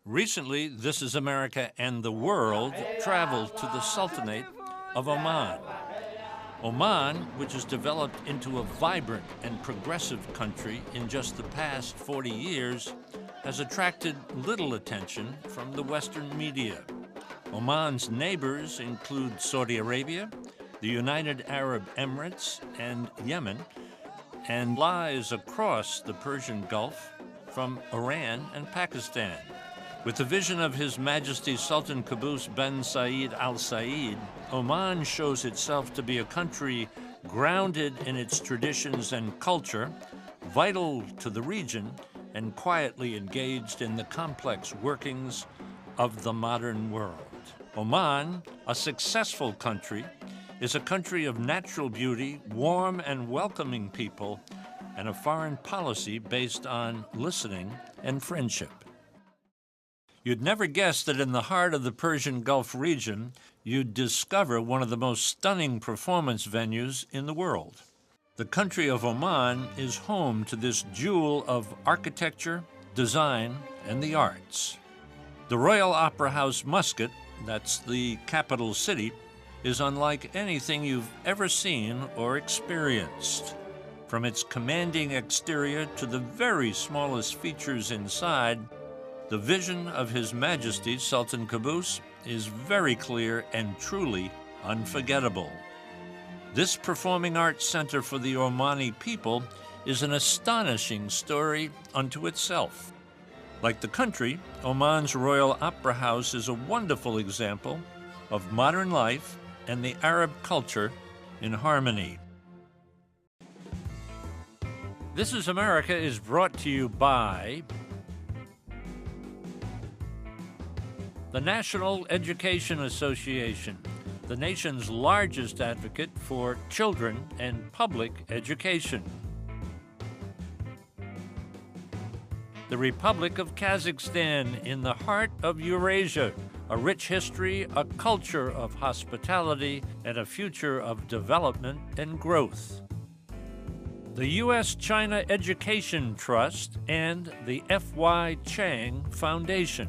Recently, This Is America and the world traveled to the Sultanate of Oman. Oman, which has developed into a vibrant and progressive country in just the past 40 years, has attracted little attention from the Western media. Oman's neighbors include Saudi Arabia, the United Arab Emirates, and Yemen, and lies across the Persian Gulf from Iran and Pakistan. With the vision of His Majesty Sultan Qaboos bin Saeed Al Saeed, Oman shows itself to be a country grounded in its traditions and culture, vital to the region, and quietly engaged in the complex workings of the modern world. Oman, a successful country, is a country of natural beauty, warm and welcoming people, and a foreign policy based on listening and friendship. You'd never guess that in the heart of the Persian Gulf region, you'd discover one of the most stunning performance venues in the world. The country of Oman is home to this jewel of architecture, design, and the arts. The Royal Opera House Muscat, that's the capital city, is unlike anything you've ever seen or experienced. From its commanding exterior to the very smallest features inside, the vision of His Majesty Sultan Qaboos is very clear and truly unforgettable. This performing arts center for the Omani people is an astonishing story unto itself. Like the country, Oman's Royal Opera House is a wonderful example of modern life and the Arab culture in harmony. This Is America is brought to you by the National Education Association, the nation's largest advocate for children and public education. The Republic of Kazakhstan in the heart of Eurasia, a rich history, a culture of hospitality, and a future of development and growth. The U.S.-China Education Trust and the F.Y. Chang Foundation.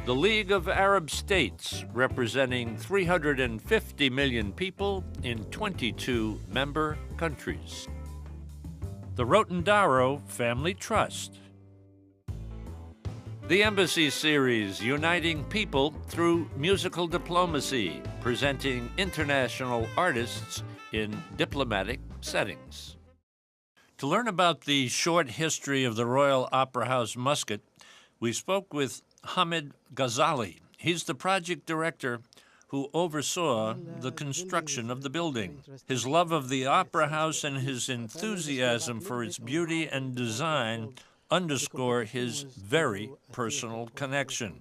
The League of Arab States, representing 350 million people in 22 member countries. The Rotendaro Family Trust. The Embassy Series, uniting people through musical diplomacy, presenting international artists in diplomatic settings. To learn about the short history of the Royal Opera House Muscat, we spoke with Hamid Ghazali. He's the project director who oversaw the construction of the building. His love of the Opera House and his enthusiasm for its beauty and design underscore his very personal connection.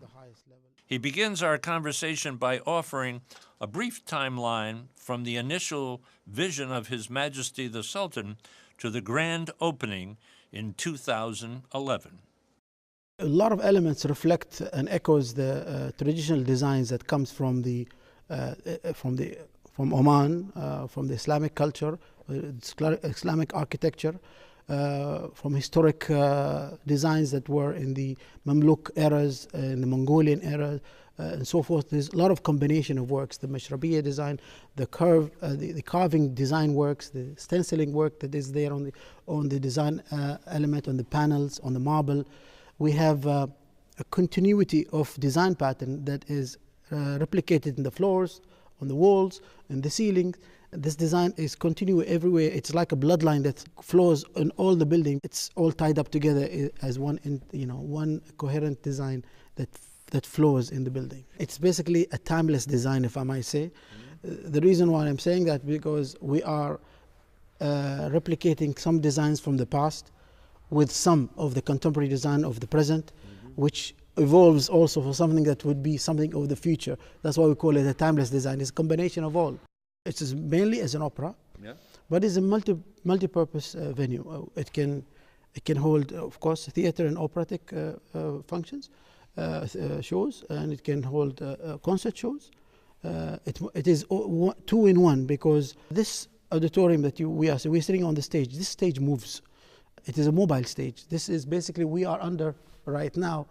He begins our conversation by offering a brief timeline from the initial vision of His Majesty the Sultan to the grand opening in 2011. A lot of elements reflect and echoes the traditional designs that comes from Oman, from the Islamic culture, Islamic architecture, from historic designs that were in the Mamluk eras, in the Mongolian era, and so forth. There's a lot of combination of works: the Mashrabiya design, the carving design works, the stenciling work that is there on the design element, on the panels, on the marble. We have a continuity of design pattern that is replicated in the floors, on the walls, in the ceiling. This design is continuous everywhere. It's like a bloodline that flows in all the building. It's all tied up together as one coherent design that flows in the building. It's basically a timeless design, if I might say. The reason why I'm saying that, because we are replicating some designs from the past with some of the contemporary design of the present, which evolves also for something that would be something of the future. That's why we call it a timeless design. It's a combination of all. It's mainly as an opera, but it's a multi-purpose venue. It can hold, of course, theater and operatic functions, shows, and it can hold concert shows. It is two in one, because this auditorium that we're sitting on the stage, this stage moves. It is a mobile stage. This is basically, we are under right now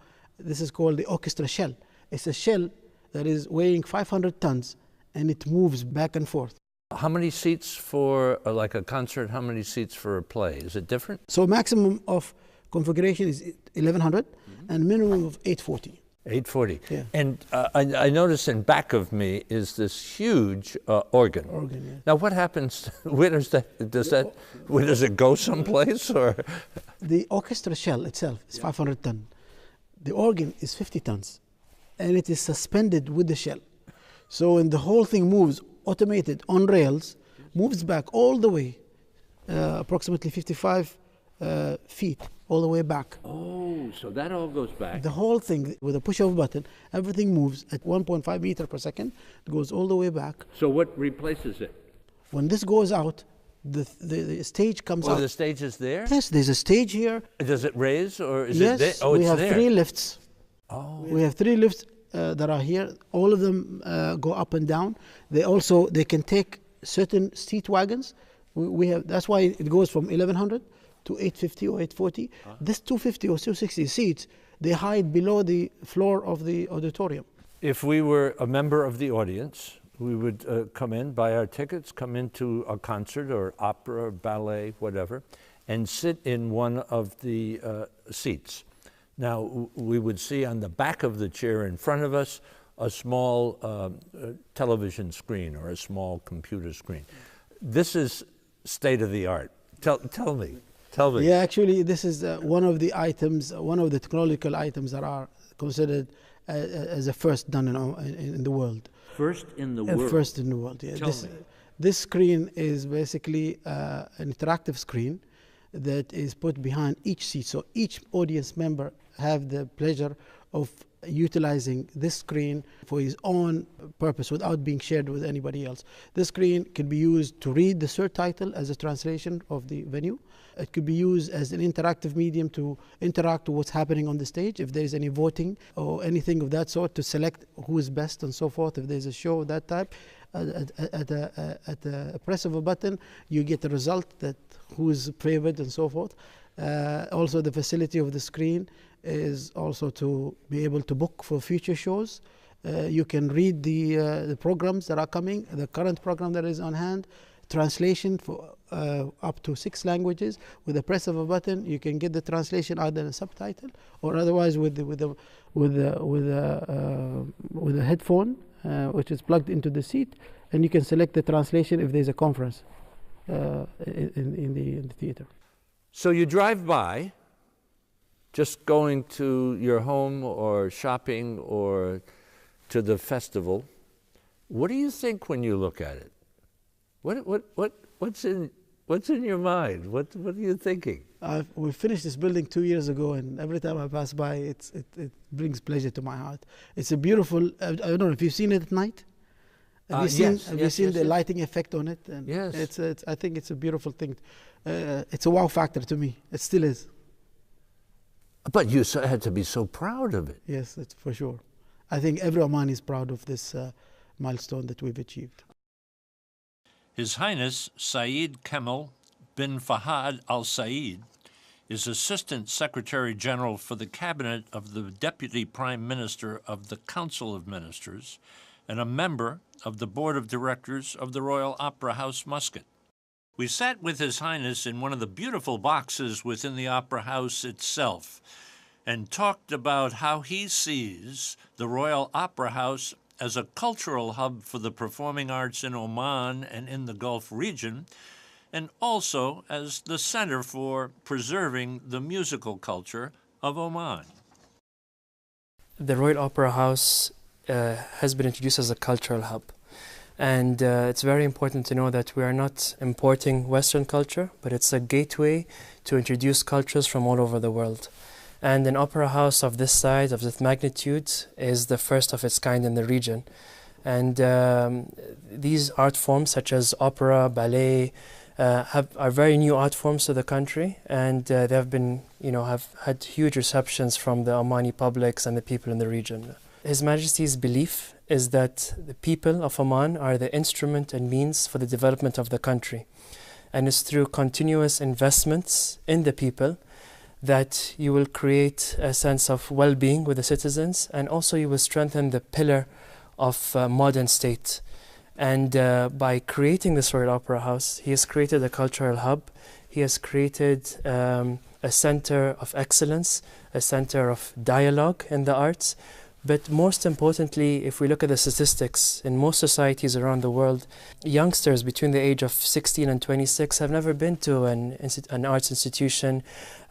This is called the orchestra shell. It's a shell that is weighing 500 tons, and it moves back and forth. How many seats for like a concert? How many seats for a play? Is it different? So maximum of configuration is 1100 and minimum of 840. 840. Yeah. And I notice in back of me is this huge organ. Yeah. Now, what happens? Where does it go someplace, or? The orchestra shell itself is 500 tons. The organ is 50 tons, and it is suspended with the shell. So when the whole thing moves, automated on rails, moves back all the way, approximately 55 feet, all the way back. Oh, so that all goes back. The whole thing, with a push of a button, everything moves at 1.5 meters per second. It goes all the way back. So what replaces it? When this goes out, the stage comes out. Oh, the stage is there? Yes, there's a stage here. Does it raise, or is Yes, it there? Oh, we it's have there. 3 lifts. Oh. We have 3 lifts that are here. All of them go up and down. They can take certain seat wagons. We have, that's why it goes from 1100 to 850 or 840. This 250 or 260 seats, they hide below the floor of the auditorium. If we were a member of the audience, we would come in, buy our tickets, come into a concert or opera or ballet, whatever, and sit in one of the seats. Now, we would see on the back of the chair in front of us a small television screen or a small computer screen. This is state of the art. Tell me. Yeah, actually, this is one of the items, one of the technological items that are considered as a first done in the world. First in the world? First in the world, yeah. This screen is basically an interactive screen that is put behind each seat. So each audience member have the pleasure of utilizing this screen for his own purpose without being shared with anybody else. This screen can be used to read the subtitle as a translation of the venue. It could be used as an interactive medium to interact with what's happening on the stage. If there is any voting or anything of that sort, to select who is best and so forth. If there's a show of that type, at the press of a button, you get the result that who is favored and so forth. Also, the facility of the screen is also to be able to book for future shows. You can read the programs that are coming, the current program that is on hand, translation for up to 6 languages. With the press of a button, you can get the translation either in a subtitle or otherwise with a headphone, which is plugged into the seat, and you can select the translation if there's a conference in the theater. So you drive by, just going to your home or shopping or to the festival. What do you think when you look at it? What's in your mind? What are you thinking? We finished this building 2 years ago, and every time I pass by, it brings pleasure to my heart. It's a beautiful. I don't know if you've seen it at night. Have you seen the lighting effect on it? And yes. I think it's a beautiful thing. It's a wow factor to me. It still is. But you had to be so proud of it. Yes, it's for sure. I think every Omani is proud of this milestone that we've achieved. His Highness Saeed Kemal bin Fahad Al Saeed is Assistant Secretary General for the Cabinet of the Deputy Prime Minister of the Council of Ministers and a member of the Board of Directors of the Royal Opera House, Muscat. We sat with His Highness in one of the beautiful boxes within the Opera House itself and talked about how he sees the Royal Opera House as a cultural hub for the performing arts in Oman and in the Gulf region, and also as the center for preserving the musical culture of Oman. The Royal Opera House has been introduced as a cultural hub. And it's very important to know that we are not importing Western culture, but it's a gateway to introduce cultures from all over the world. And an opera house of this size, of this magnitude, is the first of its kind in the region. And these art forms, such as opera, ballet, are very new art forms to the country, and they have had huge receptions from the Omani publics and the people in the region. His Majesty's belief is that the people of Oman are the instrument and means for the development of the country. And it's through continuous investments in the people that you will create a sense of well-being with the citizens, and also you will strengthen the pillar of modern state. And by creating this Royal Opera House, he has created a cultural hub. He has created a center of excellence, a center of dialogue in the arts. But most importantly, if we look at the statistics, in most societies around the world, youngsters between the age of 16 and 26 have never been to an arts institution,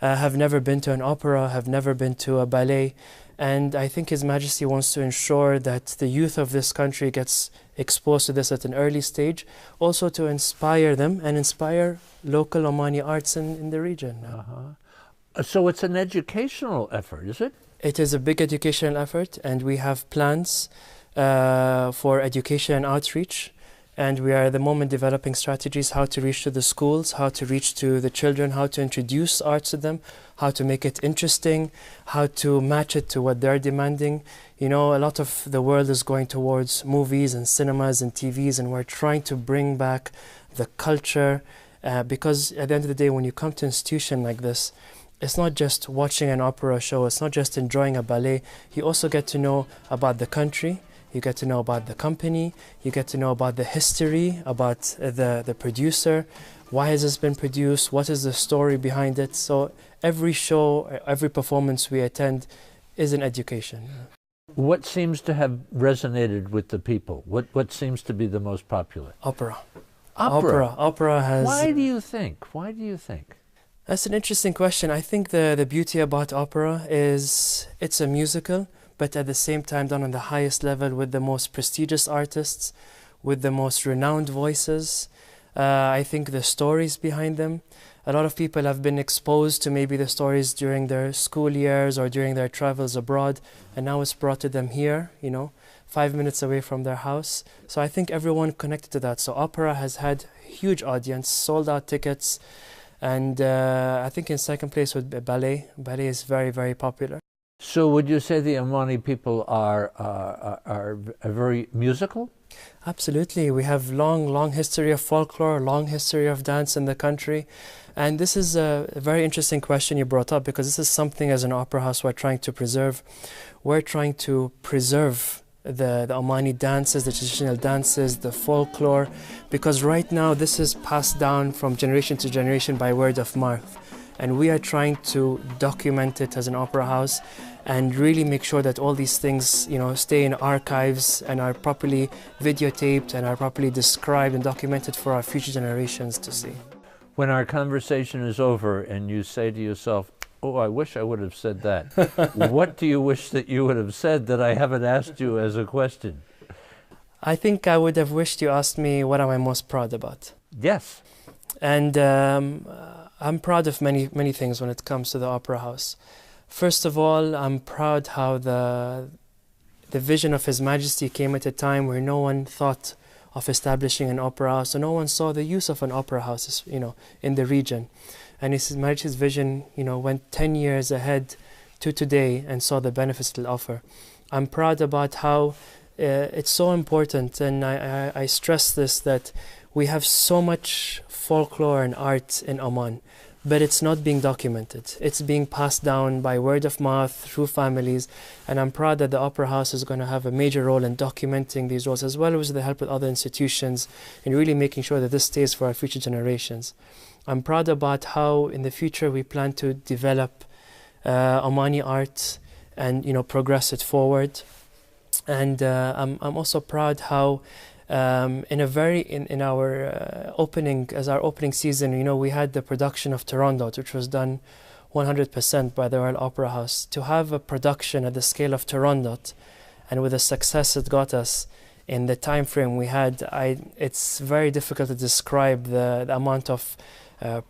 have never been to an opera, have never been to a ballet. And I think His Majesty wants to ensure that the youth of this country gets exposed to this at an early stage, also to inspire them and inspire local Omani arts in the region. So it's an educational effort, is it? It is a big educational effort, and we have plans for education and outreach. And we are at the moment developing strategies how to reach to the schools, how to reach to the children, how to introduce arts to them, how to make it interesting, how to match it to what they're demanding. You know, a lot of the world is going towards movies and cinemas and TVs, and we're trying to bring back the culture because at the end of the day, when you come to an institution like this, it's not just watching an opera show, it's not just enjoying a ballet. You also get to know about the country, you get to know about the company, you get to know about the history, about the producer, why has this been produced, what is the story behind it. So every show, every performance we attend is an education. What seems to have resonated with the people? What seems to be the most popular? Opera. Opera. Opera has... Why do you think? Why do you think? That's an interesting question. I think the beauty about opera is it's a musical, but at the same time done on the highest level with the most prestigious artists, with the most renowned voices. I think the stories behind them. A lot of people have been exposed to maybe the stories during their school years or during their travels abroad, and now it's brought to them here, you know, 5 minutes away from their house. So I think everyone connected to that. So opera has had huge audience, sold out tickets. And I think in second place would be ballet. Ballet is very, very popular. So would you say the Omani people are very musical? Absolutely. We have long history of folklore, long history of dance in the country. And this is a very interesting question you brought up, because this is something as an opera house we're trying to preserve. We're trying to preserve the Omani dances, the traditional dances, the folklore, because right now this is passed down from generation to generation by word of mouth. And we are trying to document it as an opera house and really make sure that all these things, you know, stay in archives and are properly videotaped and are properly described and documented for our future generations to see. When our conversation is over and you say to yourself, oh, I wish I would have said that. What do you wish that you would have said that I haven't asked you as a question? I think I would have wished you asked me what am I most proud about. Yes. And I'm proud of many things when it comes to the Opera House. First of all, I'm proud how the vision of His Majesty came at a time where no one thought of establishing an opera house, so no one saw the use of an opera house, you know, in the region. And His Majesty's vision, you know, went 10 years ahead to today and saw the benefits it'll offer. I'm proud about how it's so important, and I stress this, that we have so much folklore and art in Oman, but it's not being documented. It's being passed down by word of mouth through families, and I'm proud that the Opera House is going to have a major role in documenting these roles, as well as with the help of other institutions, and really making sure that this stays for our future generations. I'm proud about how in the future we plan to develop Omani art and, you know, progress it forward. And I'm also proud how in our opening, as our opening season, you know, we had the production of Turandot, which was done 100% by the Royal Opera House. To have a production at the scale of Turandot, and with the success it got us in the time frame we had, it's very difficult to describe the amount of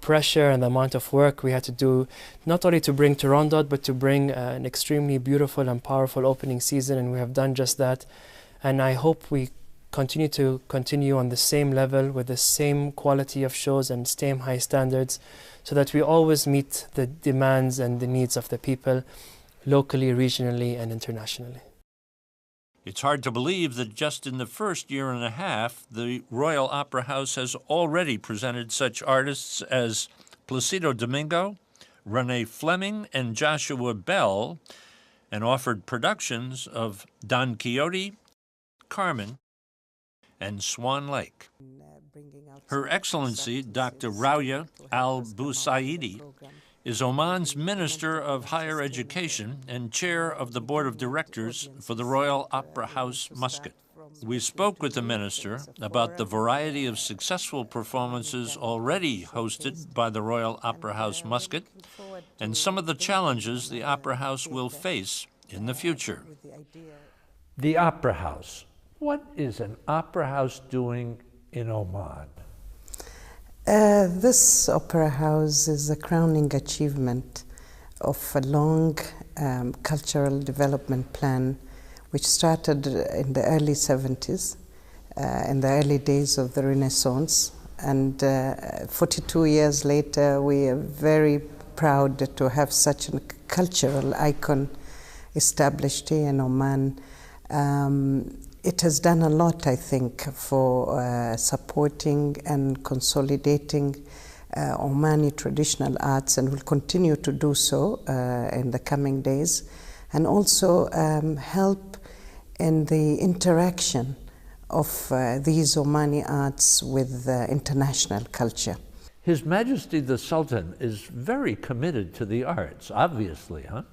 pressure and the amount of work we had to do, not only to bring Turandot, but to bring an extremely beautiful and powerful opening season, and we have done just that. And I hope we continue on the same level with the same quality of shows and same high standards, so that we always meet the demands and the needs of the people locally, regionally, and internationally. It's hard to believe that just in the first year and a half, the Royal Opera House has already presented such artists as Placido Domingo, Renee Fleming and Joshua Bell, and offered productions of Don Quixote, Carmen, and Swan Lake. Her Excellency, Dr. Rauya Al-Busaidi, is Oman's Minister of Higher Education and Chair of the Board of Directors for the Royal Opera House, Muscat. We spoke with the Minister about the variety of successful performances already hosted by the Royal Opera House, Muscat, and some of the challenges the Opera House will face in the future. The Opera House. What is an opera house doing in Oman? This opera house is a crowning achievement of a long cultural development plan which started in the early 70s, in the early days of the Renaissance. And 42 years later, we are very proud to have such a cultural icon established here in Oman. It has done a lot, I think, for supporting and consolidating Omani traditional arts, and will continue to do so in the coming days, and also help in the interaction of these Omani arts with international culture. His Majesty the Sultan is very committed to the arts, obviously, huh?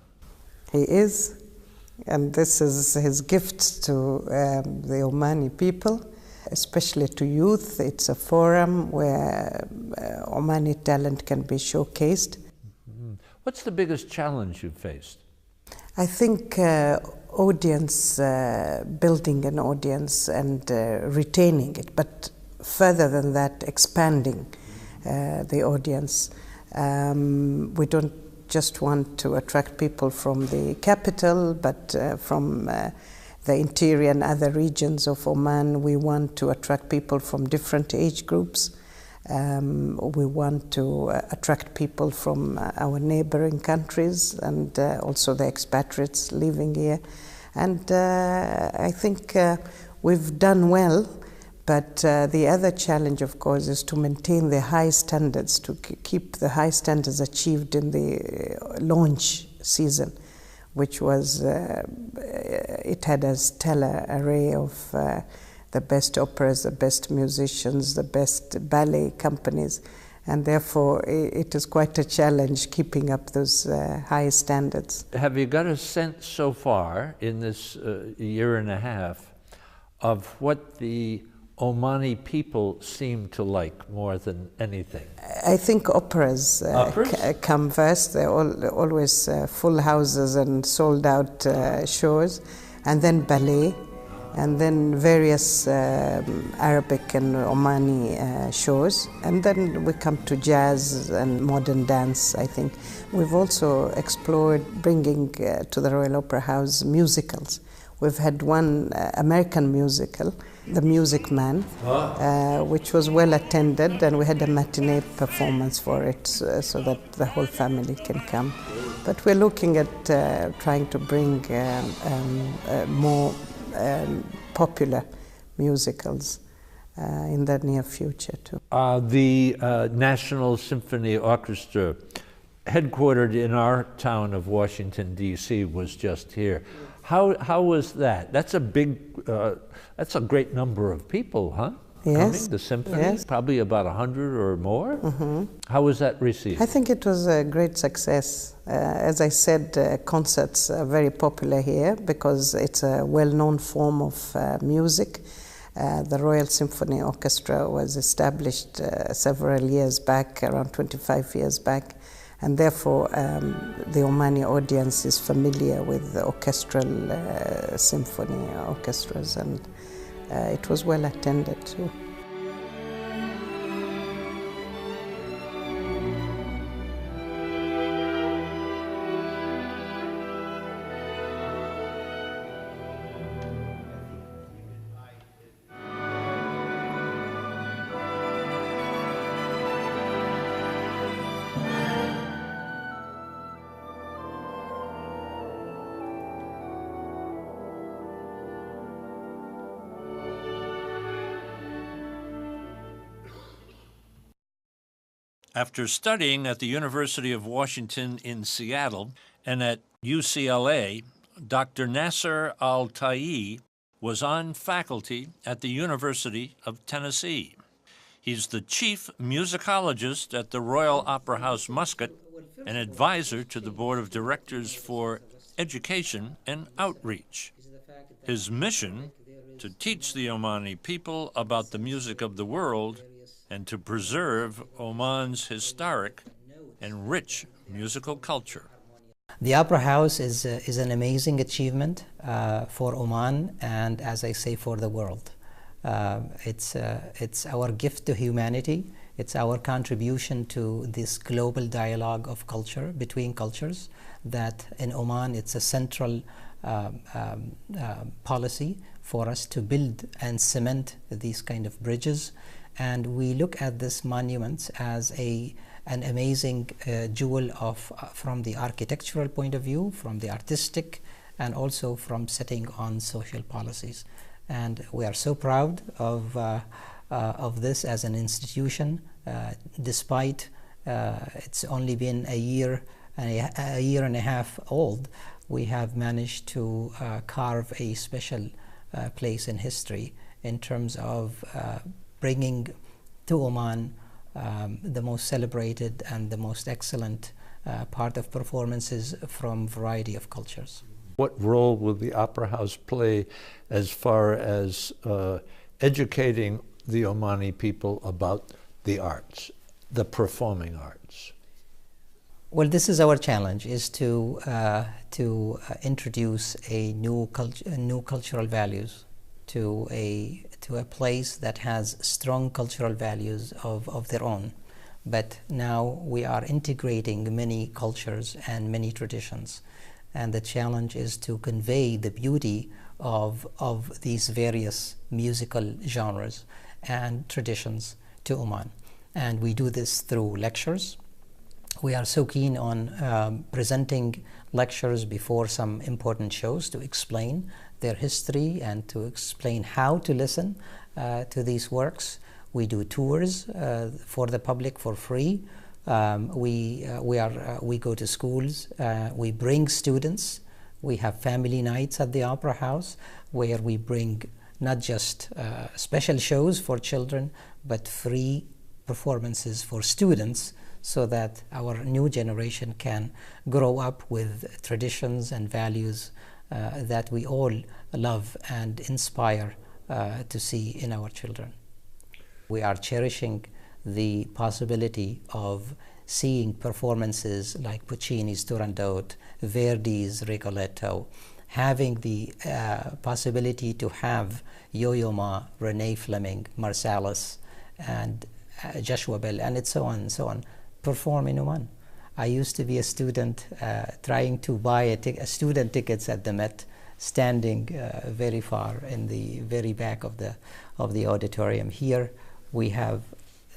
He is. And this is his gift to the Omani people, especially to youth. It's a forum where Omani talent can be showcased. What's the biggest challenge you've faced? I think audience, building an audience and retaining it, but further than that, expanding the audience. We don't just want to attract people from the capital, but from the interior and other regions of Oman. We want to attract people from different age groups. We want to attract people from our neighboring countries and also the expatriates living here. And I think we've done well. But the other challenge, of course, is to maintain the high standards, to keep the high standards achieved in the launch season, which was, it had a stellar array of the best operas, the best musicians, the best ballet companies, and therefore it is quite a challenge keeping up those high standards. Have you got a sense so far in this year and a half of what the Omani people seem to like more than anything? I think operas, come first. They're always full houses and sold out shows, and then ballet, and then various Arabic and Omani shows, and then we come to jazz and modern dance, I think. We've also explored bringing to the Royal Opera House musicals. We've had one American musical, The Music Man, which was well attended, and we had a matinee performance for it so that the whole family can come. But we're looking at trying to bring more popular musicals in the near future too. The National Symphony Orchestra, headquartered in our town of Washington, D.C., was just here. How was that? That's a big, that's a great number of people, huh? Yes. Coming, the symphony, yes. Probably about 100 or more. Mm-hmm. How was that received? I think it was a great success. As I said, concerts are very popular here because it's a well-known form of music. The Royal Symphony Orchestra was established several years back, around 25 years back. And therefore, the Omani audience is familiar with the orchestral symphony orchestras, and it was well attended too. After studying at the University of Washington in Seattle and at UCLA, Dr. Nasser Al-Tayi was on faculty at the University of Tennessee. He's the chief musicologist at the Royal Opera House Muscat, an advisor to the Board of Directors for Education and Outreach. His mission, to teach the Omani people about the music of the world and to preserve Oman's historic and rich musical culture. The Opera House is an amazing achievement for Oman and, as I say, for the world. It's our gift to humanity. It's our contribution to this global dialogue of culture, between cultures, that in Oman it's a central policy for us to build and cement these kind of bridges. And we look at this monument as an amazing jewel from the architectural point of view, from the artistic, and also from setting on social policies. And we are so proud of this as an institution, despite it's only been a year and a half old. We have managed to carve a special place in history in terms of bringing to Oman the most celebrated and the most excellent part of performances from a variety of cultures. What role will the Opera House play as far as educating the Omani people about the arts, the performing arts? Well, this is our challenge: is to introduce a new cultural values to a place that has strong cultural values of their own. But now we are integrating many cultures and many traditions, and the challenge is to convey the beauty of these various musical genres and traditions to Oman. And we do this through lectures. We are so keen on presenting lectures before some important shows to explain their history and to explain how to listen to these works. We do tours for the public for free. We go to schools. We bring students. We have family nights at the Opera House where we bring not just special shows for children, but free performances for students, so that our new generation can grow up with traditions and values that we all love and inspire to see in our children. We are cherishing the possibility of seeing performances like Puccini's Turandot, Verdi's Rigoletto, having the possibility to have Yo-Yo Ma, Renee Fleming, Marsalis, and Joshua Bell, and so on, perform in Oman. I used to be a student trying to buy student tickets at the Met, standing very far in the very back of the auditorium. Here we have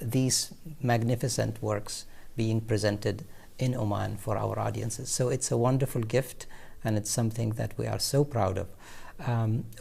these magnificent works being presented in Oman for our audiences. So it's a wonderful gift, and it's something that we are so proud of.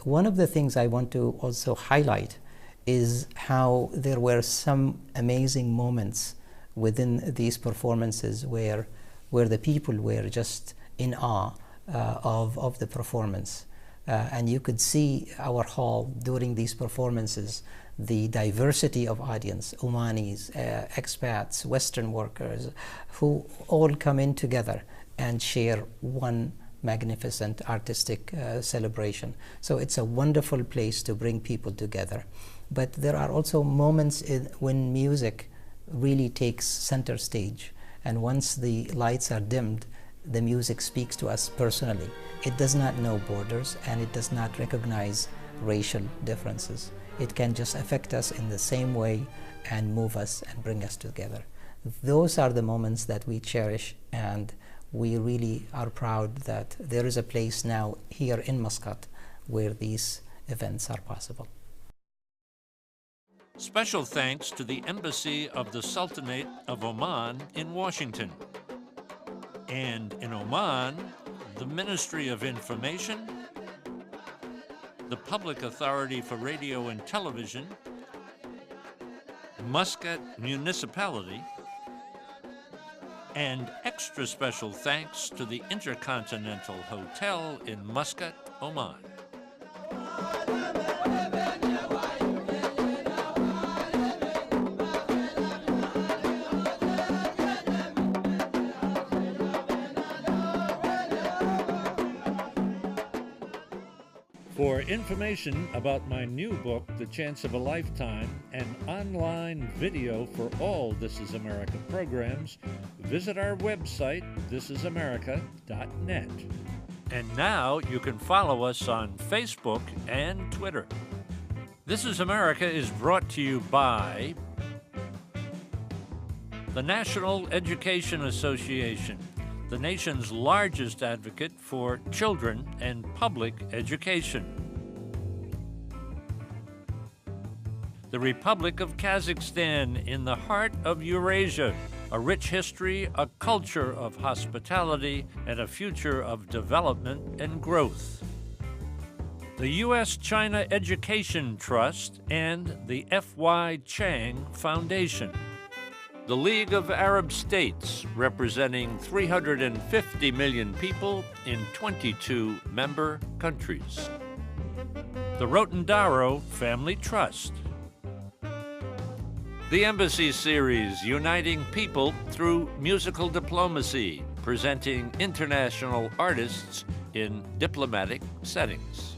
One of the things I want to also highlight is how there were some amazing moments within these performances where the people were just in awe of the performance. And you could see our hall during these performances, the diversity of audience, Omanis, expats, Western workers, who all come in together and share one magnificent artistic celebration. So it's a wonderful place to bring people together. But there are also moments when music really takes center stage, and once the lights are dimmed, the music speaks to us personally. It does not know borders, and it does not recognize racial differences. It can just affect us in the same way and move us and bring us together. Those are the moments that we cherish, and we really are proud that there is a place now here in Muscat where these events are possible. Special thanks to the Embassy of the Sultanate of Oman in Washington. And in Oman, the Ministry of Information, the Public Authority for Radio and Television, Muscat Municipality, And extra special thanks to the Intercontinental Hotel in Muscat, Oman. For information about my new book, The Chance of a Lifetime, and online video for all This Is America programs, visit our website, thisisamerica.net. And now you can follow us on Facebook and Twitter. This Is America is brought to you by the National Education Association, the nation's largest advocate for children and public education. The Republic of Kazakhstan in the heart of Eurasia, a rich history, a culture of hospitality, and a future of development and growth. The U.S.-China Education Trust and the F.Y. Chang Foundation. The League of Arab States, representing 350 million people in 22 member countries. The Rotendaro Family Trust. The Embassy Series, uniting people through musical diplomacy, presenting international artists in diplomatic settings.